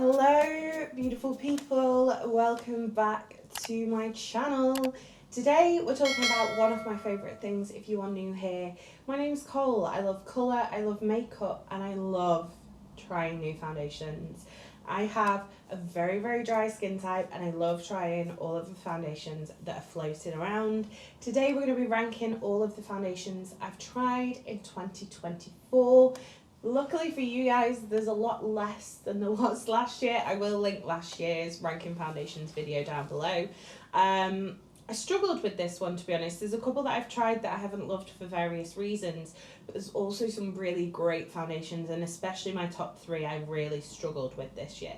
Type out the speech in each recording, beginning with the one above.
Hello, beautiful people. Welcome back to my channel. Today we're talking about one of my favourite things if you are new here. My name's Cole. I love colour, I love makeup, and I love trying new foundations. I have a very dry skin type and I love trying all of the foundations that are floating around. Today we're going to be ranking all of the foundations I've tried in 2024. Luckily for you guys, there's a lot less than there was last year. I will link last year's ranking foundations video down below. I struggled with this one, to be honest. There's a couple that I've tried that I haven't loved for various reasons, but there's also some really great foundations, and especially my top three I really struggled with this year.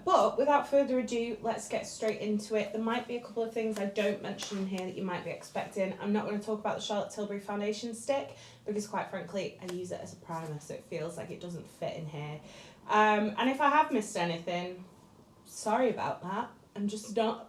But without further ado, let's get straight into it. There might be a couple of things I don't mention in here that you might be expecting. I'm not going to talk about the Charlotte Tilbury foundation stick because, quite frankly, I use it as a primer, so it feels like it doesn't fit in here. And if I have missed anything, sorry about that. I'm just not...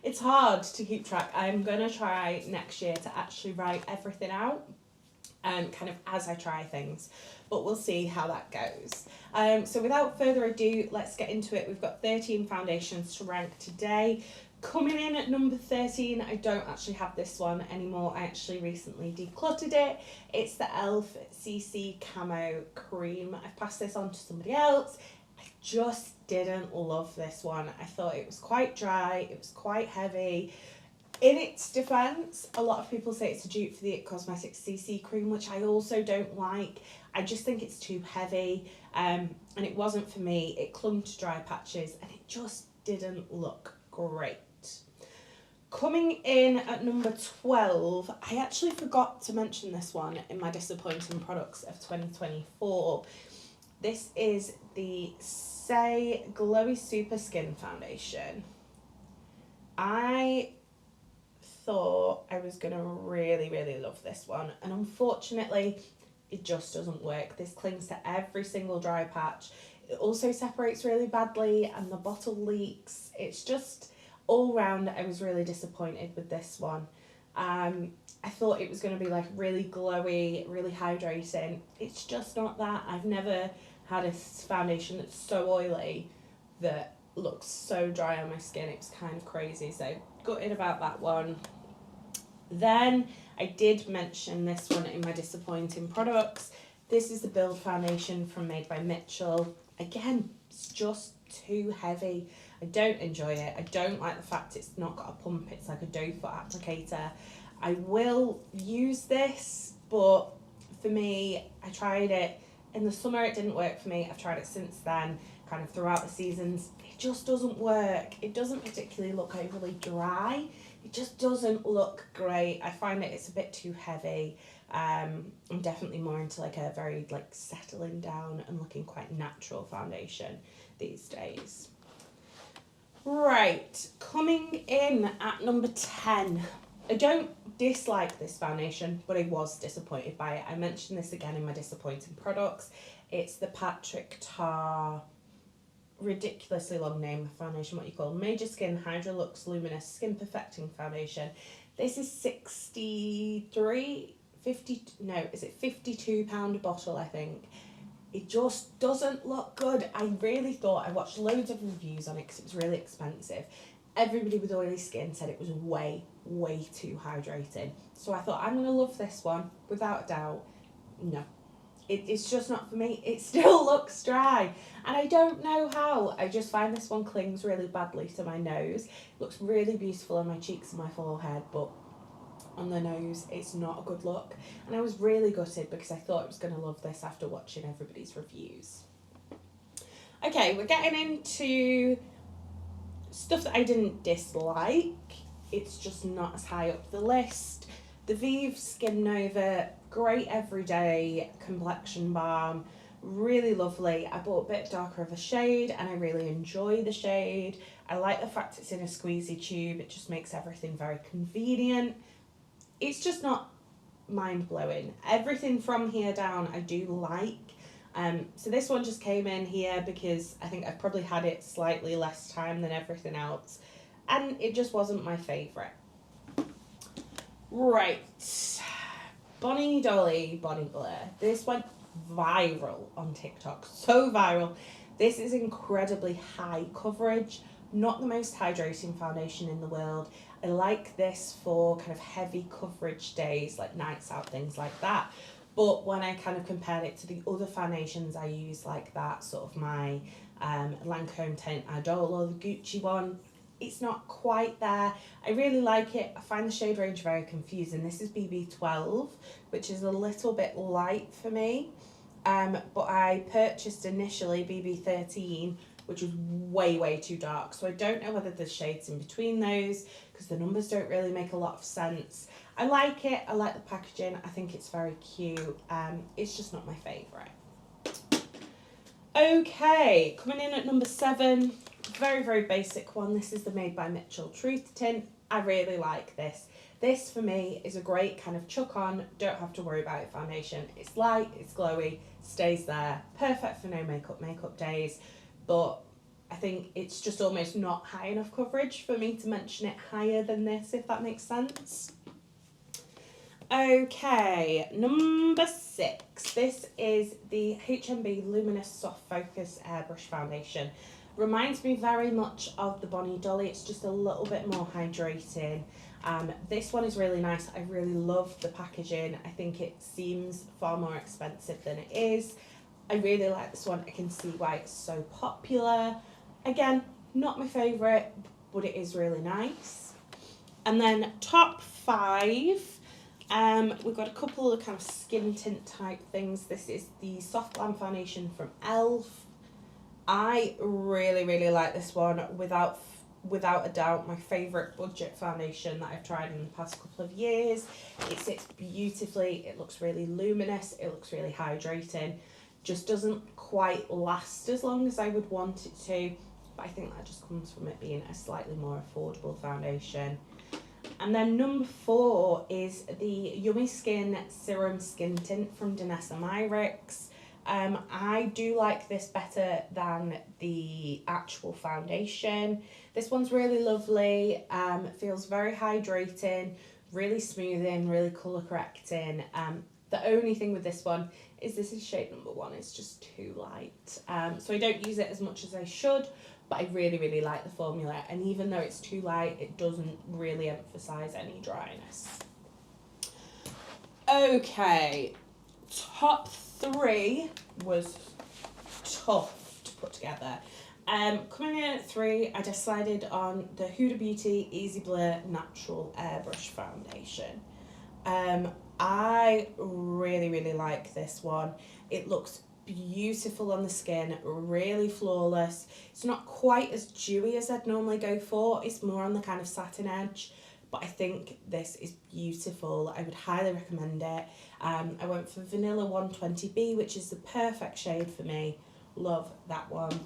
It's hard to keep track. I'm going to try next year to actually write everything out kind of as I try things, but we'll see how that goes. So without further ado, let's get into it. We've got 13 foundations to rank today. Coming in at number 13, I don't actually have this one anymore. I actually recently decluttered it. It's the e.l.f. CC Camo Cream. I've passed this on to somebody else. I just didn't love this one. I thought it was quite dry, it was quite heavy. In its defence, a lot of people say it's a dupe for the IT Cosmetics CC cream, which I also don't like. I just think it's too heavy, and it wasn't for me. It clung to dry patches and it just didn't look great. Coming in at number 12, I actually forgot to mention this one in my disappointing products of 2024. This is the Saie Glowy Super Skin Foundation. I thought I was going to really love this one, and unfortunately it just doesn't work. This clings to every single dry patch. It also separates really badly and the bottle leaks. It's just all round I was really disappointed with this one. I thought it was going to be like really glowy, really hydrating. It's just not that. I've never had a foundation that's so oily that looks so dry on my skin. It was kind of crazy, so gutted about that one. Then I did mention this one in my disappointing products. This is the Build Foundation from Made by Mitchell. Again, it's just too heavy. I don't enjoy it. I don't like the fact it's not got a pump. It's like a doe foot applicator. I will use this, but for me, I tried it in the summer, it didn't work for me. I've tried it since then, kind of throughout the seasons. It just doesn't work. It doesn't particularly look overly dry. It just doesn't look great. I find that it's a bit too heavy. I'm definitely more into like a very like settling down and looking quite natural foundation these days. Right, coming in at number 10. I don't dislike this foundation, but I was disappointed by it. I mentioned this again in my disappointing products. It's the Patrick Ta, ridiculously long name foundation, what you call Major Skin Hydra Luxe Luminous Skin Perfecting Foundation. This is 52 pound a bottle, I think. It just doesn't look good. I really thought, I watched loads of reviews on it because it was really expensive. Everybody with oily skin said it was way too hydrating. So I thought, I'm going to love this one, without a doubt. No, it's just not for me. It still looks dry, and I don't know how. I just find this one clings really badly to my nose. It looks really beautiful on my cheeks and my forehead, but on the nose, it's not a good look. And I was really gutted because I thought I was going to love this after watching everybody's reviews. Okay, we're getting into stuff that I didn't dislike. It's just not as high up the list. The Vive Skin Nova, great everyday complexion balm, really lovely. I bought a bit darker of a shade and I really enjoy the shade. I like the fact it's in a squeezy tube. It just makes everything very convenient. It's just not mind-blowing. Everything from here down I do like. So this one just came in here because I think I've probably had it slightly less time than everything else, and it just wasn't my favourite. Right, Bonnie Dolly Body Blur. This went viral on TikTok, so viral. This is incredibly high coverage, not the most hydrating foundation in the world. I like this for kind of heavy coverage days, like nights out, things like that. But when I kind of compared it to the other foundations I use, like that, sort of my Lancome Teint Idol or the Gucci one, it's not quite there. I really like it. I find the shade range very confusing. This is BB12, which is a little bit light for me. But I purchased initially BB13, which was way too dark. So I don't know whether there's shades in between those, because the numbers don't really make a lot of sense. I like it. I like the packaging. I think it's very cute. It's just not my favourite. Okay, coming in at number 7, very basic one. This is the Made by Mitchell Truth Tint. I really like this. This for me is a great kind of chuck on, don't have to worry about it foundation. It's light, it's glowy, stays there, perfect for no makeup days, but I think it's just almost not high enough coverage for me to mention it higher than this, if that makes sense. Okay, number 6. This is the HMB Luminous Soft Focus Airbrush Foundation. Reminds me very much of the Bonnie Dolly. It's just a little bit more hydrating. This one is really nice. I really love the packaging. I think it seems far more expensive than it is. I really like this one. I can see why it's so popular. Again, not my favourite, but it is really nice. And then top 5. We've got a couple of kind of skin tint type things. This is the Soft Glam Foundation from e.l.f. I really like this one. Without a doubt, my favourite budget foundation that I've tried in the past couple of years. It sits beautifully. It looks really luminous. It looks really hydrating. Just doesn't quite last as long as I would want it to. But I think that just comes from it being a slightly more affordable foundation. And then number 4 is the Yummy Skin Serum Skin Tint from Danessa Myricks. I do like this better than the actual foundation. This one's really lovely, feels very hydrating, really smoothing, really colour correcting. The only thing with this one is this is shade number 1, it's just too light. So I don't use it as much as I should, but I really like the formula. And even though it's too light, it doesn't really emphasise any dryness. Okay, top 3 was tough to put together. Coming in at 3, I decided on the Huda Beauty Easy Blur Natural Airbrush Foundation. I really like this one. It looks beautiful on the skin, really flawless. It's not quite as dewy as I'd normally go for. It's more on the kind of satin edge, but I think this is beautiful. I would highly recommend it. I went for Vanilla 120B, which is the perfect shade for me. Love that one.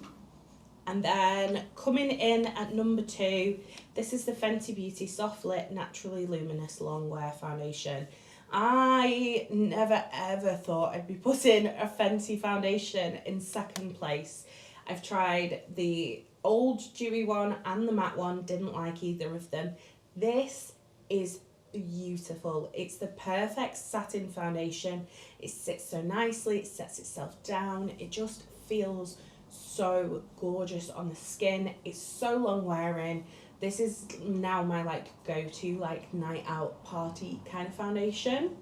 And then coming in at number 2, this is the Fenty Beauty Soft Lit Naturally Luminous Longwear Foundation. I never ever thought I'd be putting a Fenty foundation in second place. I've tried the old dewy one and the matte one, didn't like either of them. This is beautiful. It's the perfect satin foundation. It sits so nicely, it sets itself down, it just feels so gorgeous on the skin. It's so long wearing. This is now my go-to night out party kind of foundation.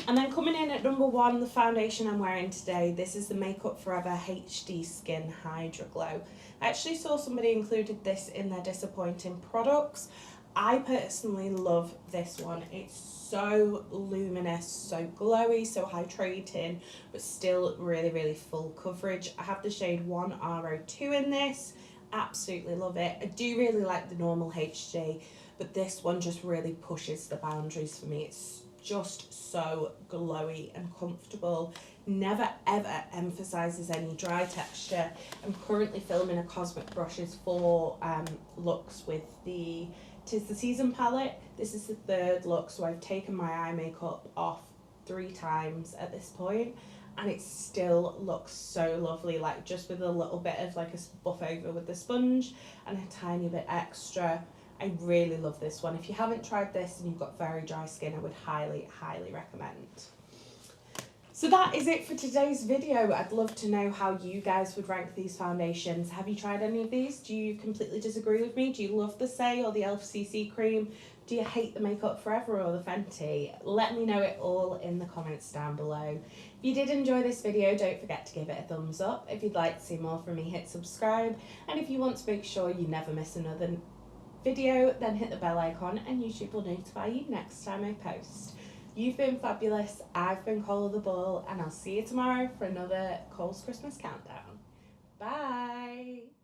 And then coming in at number 1, the foundation I'm wearing today, this is the Makeup Forever HD Skin Hydra Glow. I actually saw somebody included this in their disappointing products. I personally love this one. It's so luminous, so glowy, so hydrating, but still really full coverage. I have the shade 1R02 in this. Absolutely love it. I do really like the normal HD, but this one just really pushes the boundaries for me. It's just so glowy and comfortable. Never ever emphasises any dry texture. I'm currently filming a Cosmic Brushes 4 looks with the 'Tis the Season palette. This is the 3rd look, so I've taken my eye makeup off 3 times at this point, and it still looks so lovely, just with a little bit of a buff over with the sponge and a tiny bit extra. I really love this one. If you haven't tried this and you've got very dry skin, I would highly recommend. So that is it for today's video. I'd love to know how you guys would rank these foundations. Have you tried any of these? Do you completely disagree with me? Do you love the Saie or the e.l.f. CC cream? Do you hate the Make Up For Ever or the Fenty? Let me know it all in the comments down below. If you did enjoy this video, don't forget to give it a thumbs up. If you'd like to see more from me, hit subscribe. And if you want to make sure you never miss another video, then hit the bell icon and YouTube will notify you next time I post. You've been fabulous, I've been Cole the Bull, and I'll see you tomorrow for another Cole's Christmas Countdown. Bye!